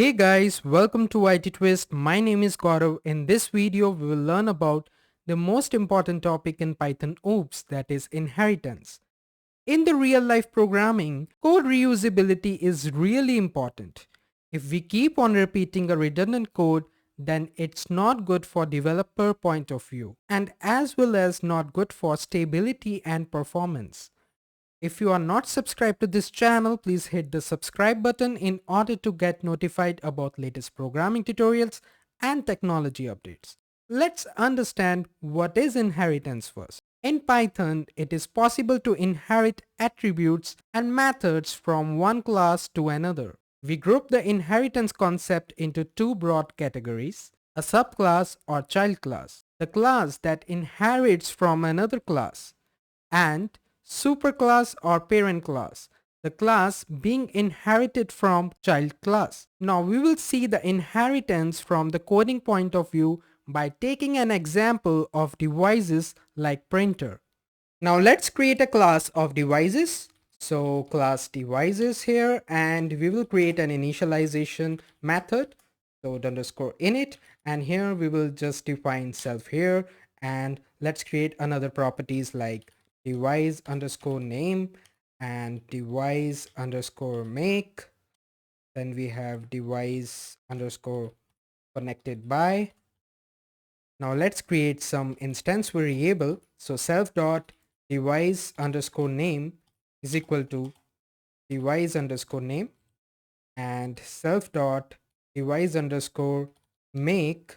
Hey guys, welcome to IT Twist. My name is Gaurav. In this video, we will learn about the most important topic in Python OOPS, that is inheritance. In the real life programming, code reusability is really important. If we keep on repeating a redundant code, then it's not good for developer point of view and as well as not good for stability and performance. If you are not subscribed to this channel, please hit the subscribe button in order to get notified about latest programming tutorials and technology updates. Let's understand what is inheritance first. In Python, it is possible to inherit attributes and methods from one class to another. We group the inheritance concept into two broad categories, a subclass or child class, the class that inherits from another class, and superclass or parent class, the class being inherited from child class. Now we will see the inheritance from the coding point of view by taking an example of devices like printer. Now let's create a class of devices. So class devices here, and we will create an initialization method. So underscore init, and here we will just define self here, and let's create another properties like device underscore name and device underscore make. Then we have device underscore connected by. Now let's create some instance variable. So self dot device underscore name is equal to device underscore name, and self dot device underscore make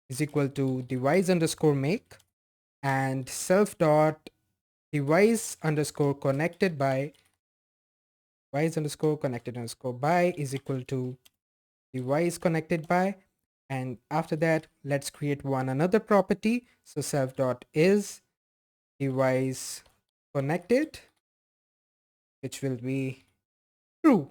is equal to device underscore make, and self dot device underscore connected by device underscore connected underscore by is equal to device connected by. And after that, let's create one another property. So self dot is device connected, which will be true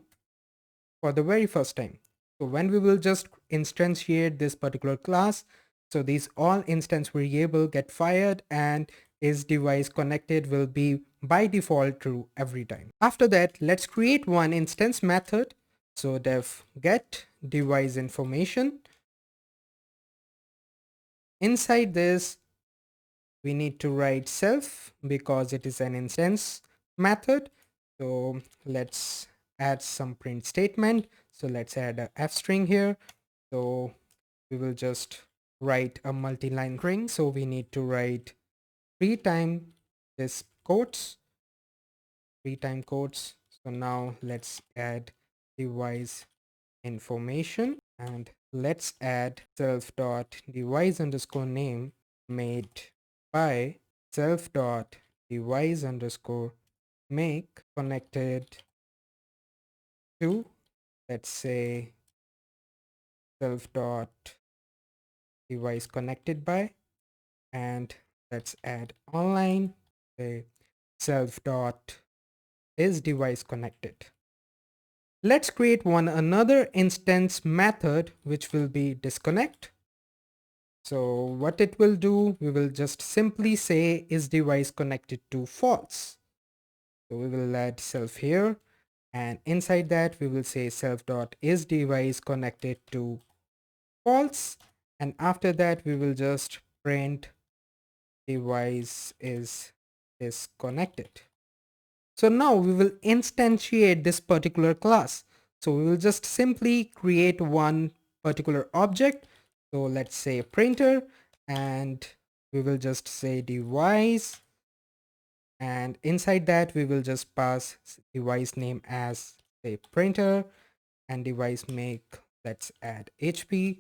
for the very first time. So when we will just instantiate this particular class, so these all instance variable get fired and is device connected will be by default true every time. After that, let's create one instance method. So def get device information. Inside this, we need to write self because it is an instance method. So let's add some print statement. So let's add a f string here. So we will just write a multi-line string. So we need to write 3 times this quotes, 3 times quotes. So now let's add device information, and let's add self dot device underscore name made by self dot device underscore make connected to, let's say, self dot device connected by, and let's add online, say self dot is device connected. Let's create one another instance method which will be disconnect. So what it will do, we will just simply say is device connected to false. So we will add self here, and inside that we will say self dot is device connected to false, and after that we will just print device is disconnected. So now we will instantiate this particular class. So we will just simply create one particular object. So let's say printer, and we will just say device, and inside that we will just pass device name as say printer, and device make, let's add HP,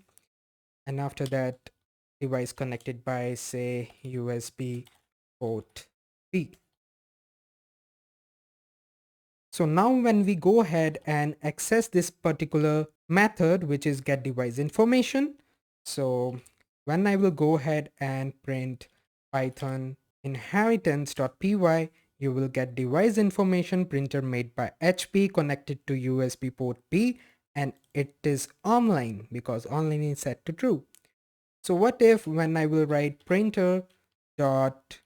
and after that device connected by say USB port B. So now when we go ahead and access this particular method, which is get device information, so when I will go ahead and print python inheritance.py, you will get device information printer made by HP connected to USB port B, and it is online because online is set to true. So what if when I will write printer dot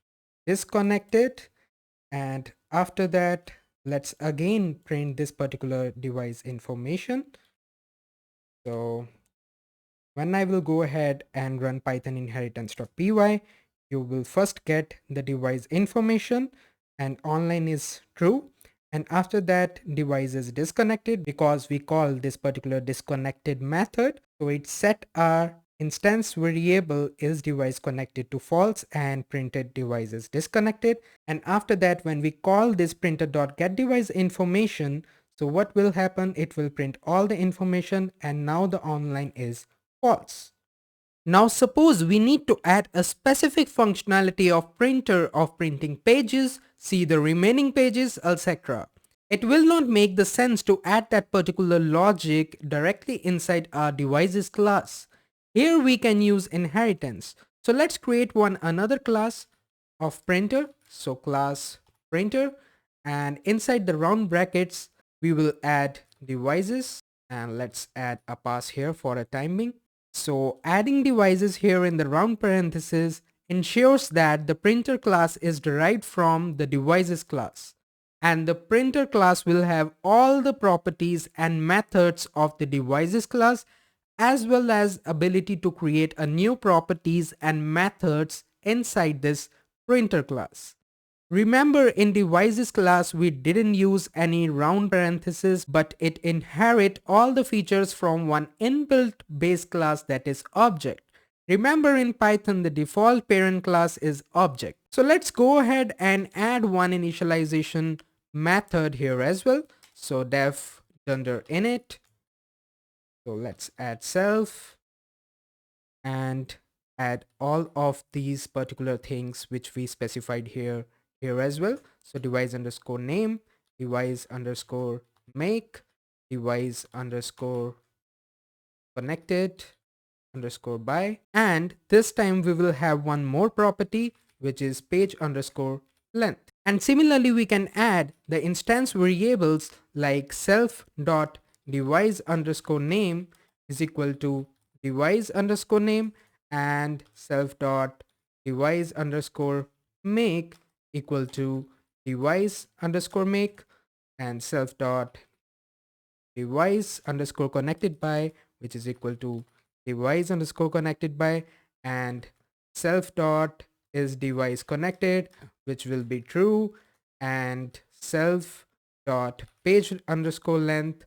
disconnected, and after that let's again print this particular device information. So when I will go ahead and run python inheritance.py, you will first get the device information and online is true. And after that, device is disconnected because we call this particular disconnected method. So it set our instance variable is device connected to false and printed device is disconnected. And after that, when we call this printer.getDevice information, so what will happen? It will print all the information and now the online is false. Now suppose we need to add a specific functionality of printer of printing pages, see the remaining pages, etc. It will not make the sense to add that particular logic directly inside our devices class. Here we can use inheritance. So let's create another class of printer. So class printer, and inside the round brackets we will add devices, and let's add a pass here for a time being. So adding devices here in the round parenthesis ensures that the printer class is derived from the devices class, and the printer class will have all the properties and methods of the devices class, as well as ability to create a new properties and methods inside this printer class. Remember, in devices class we didn't use any round parenthesis, but it inherit all the features from one inbuilt base class, that is object. Remember, in Python the default parent class is object. So let's go ahead and add one initialization method here as well. So def dunder init. So let's add self and add all of these particular things which we specified here as well. So device underscore name, device underscore make, device underscore connected underscore by, and this time we will have one more property which is page underscore length. And similarly we can add the instance variables like self dot device underscore name is equal to device underscore name, and self dot device underscore make equal to device underscore make, and self dot device underscore connected by, which is equal to device underscore connected by, and self dot is device connected, which will be true, and self dot page underscore length,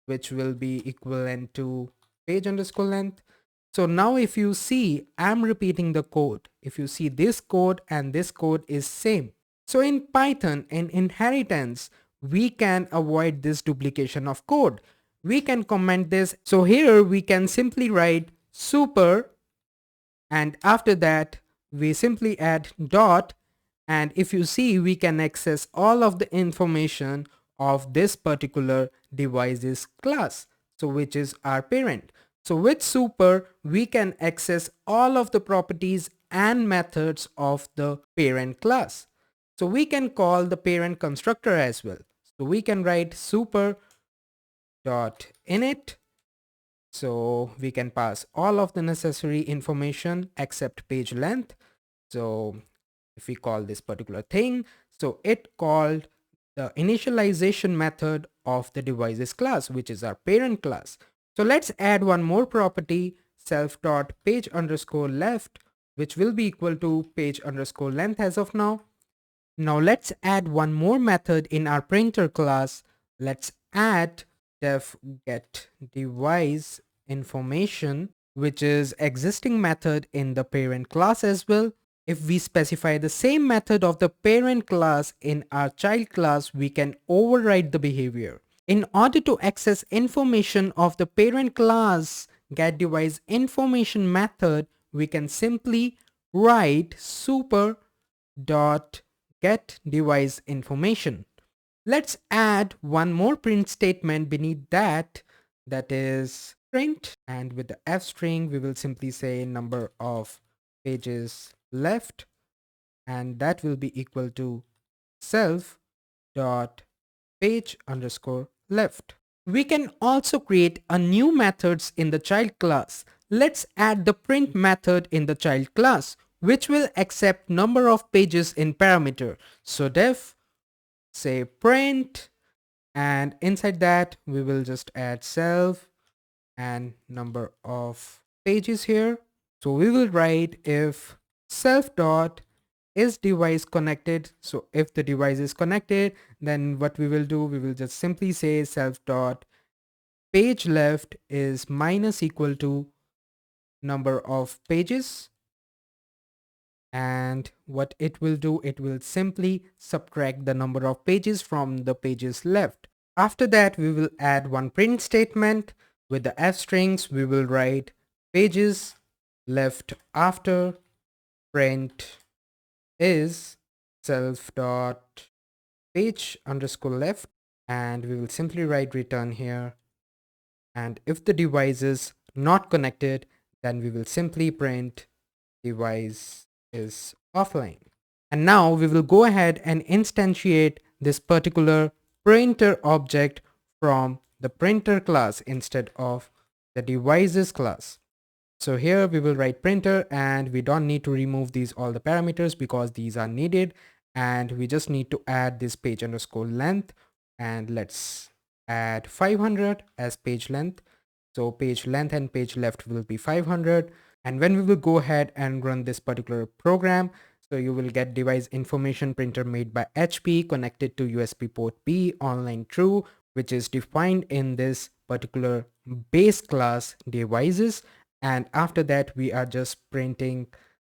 which will be equivalent to page underscore length. So now if you see, I'm repeating the code. If you see, this code and this code is same. So in Python, in inheritance, we can avoid this duplication of code. We can comment this. So here we can simply write super, and after that we simply add dot, and if you see, we can access all of the information of this particular devices class, so which is our parent. So with super we can access all of the properties and methods of the parent class. So we can call the parent constructor as well. So we can write super dot init. So we can pass all of the necessary information except page length. So if we call this particular thing, so it called the initialization method of the devices class, which is our parent class. So let's add one more property, self dot page underscore left, which will be equal to page underscore length as of now. Now let's add one more method in our printer class. Let's add def get device information, which is existing method in the parent class as well. If we specify the same method of the parent class in our child class, we can override the behavior. In order to access information of the parent class get device information method, we can simply write super dot get device information. Let's add one more print statement beneath that, that is print, and with the f string we will simply say number of pages left, and that will be equal to self dot page underscore left. We can also create a new methods in the child class. Let's add the print method in the child class, which will accept number of pages in parameter. So def say print, and inside that we will just add self and number of pages here. So we will write if self dot is device connected. So if the device is connected, then what we will do, we will just simply say self dot page left is minus equal to number of pages, and what it will do, it will simply subtract the number of pages from the pages left. After that, we will add one print statement. With the f strings, we will write pages left after print is self dot page underscore left, and we will simply write return here. And if the device is not connected, then we will simply print device is offline. And now we will go ahead and instantiate this particular printer object from the printer class instead of the devices class. So here we will write printer, and we don't need to remove these all the parameters because these are needed, and we just need to add this page underscore length, and let's add 500 as page length. So page length and page left will be 500. And when we will go ahead and run this particular program, so you will get device information printer made by HP connected to USB port B online true, which is defined in this particular base class devices. And after that, we are just printing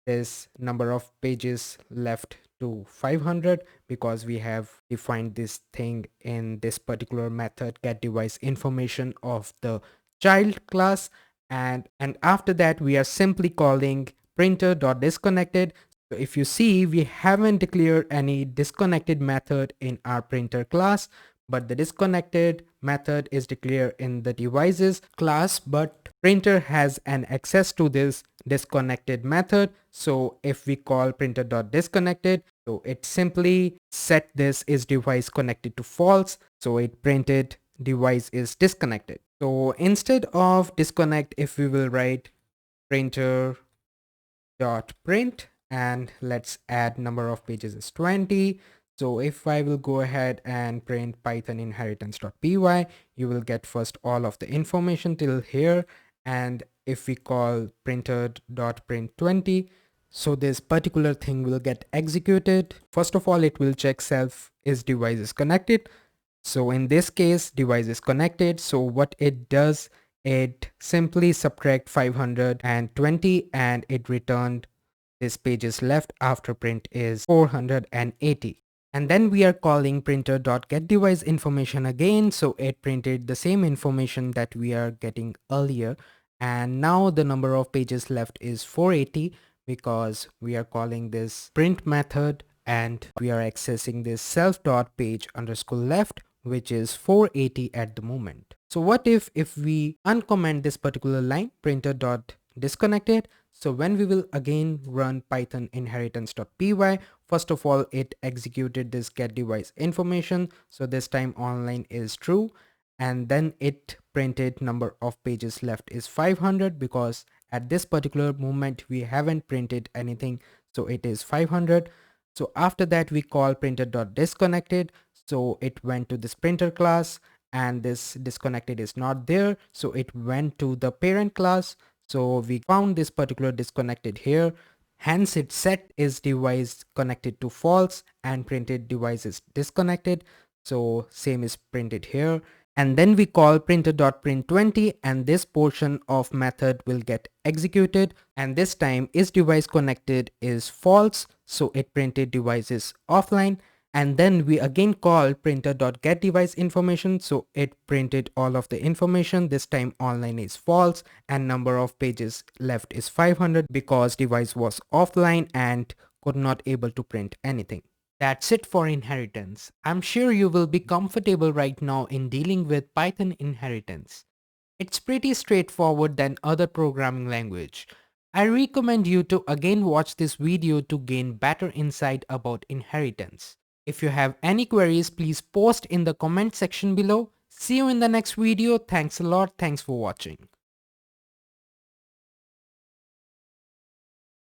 this number of pages left to 500 because we have defined this thing in this particular method get device information of the child class. And after that, we are simply calling printer.disconnected. So if you see, we haven't declared any disconnected method in our printer class, but the disconnected method is declared in the devices class, but printer has an access to this disconnected method. So if we call printer.disconnected, so it simply set this is device connected to false, so it printed device is disconnected. So instead of disconnect, if we will write printer dot print, and let's add number of pages is 20. So if I will go ahead and print python inheritance.py, you will get first all of the information till here. And if we call printer.print 20, so this particular thing will get executed. First of all, it will check self is device is connected. So in this case, device is connected. So what it does, it simply subtract 520 and it returned this page is left after print is 480. And then we are calling printer.getDeviceInformation again. So it printed the same information that we are getting earlier. And now the number of pages left is 480 because we are calling this print method and we are accessing this self.page underscore left, which is 480 at the moment. So what if we uncomment this particular line, printer.disconnected? So when we will again run python inheritance.py, first of all, it executed this get device information. So this time online is true. And then it printed number of pages left is 500 because at this particular moment, we haven't printed anything. So it is 500. So after that, we call printer.disconnected. So it went to this printer class and this disconnected is not there. So it went to the parent class. So we found this particular disconnected here. Hence it set is device connected to false and printed device is disconnected. So same is printed here. And then we call printer.print20 and this portion of method will get executed. And this time is device connected is false. So it printed device is offline. And then we again call printer.getDeviceInformation. So it printed all of the information. This time online is false and number of pages left is 500 because device was offline and could not able to print anything. That's it for inheritance. I'm sure you will be comfortable right now in dealing with Python inheritance. It's pretty straightforward than other programming language. I recommend you to again watch this video to gain better insight about inheritance. If you have any queries, please post in the comment section below. See you in the next video. Thanks a lot. Thanks for watching.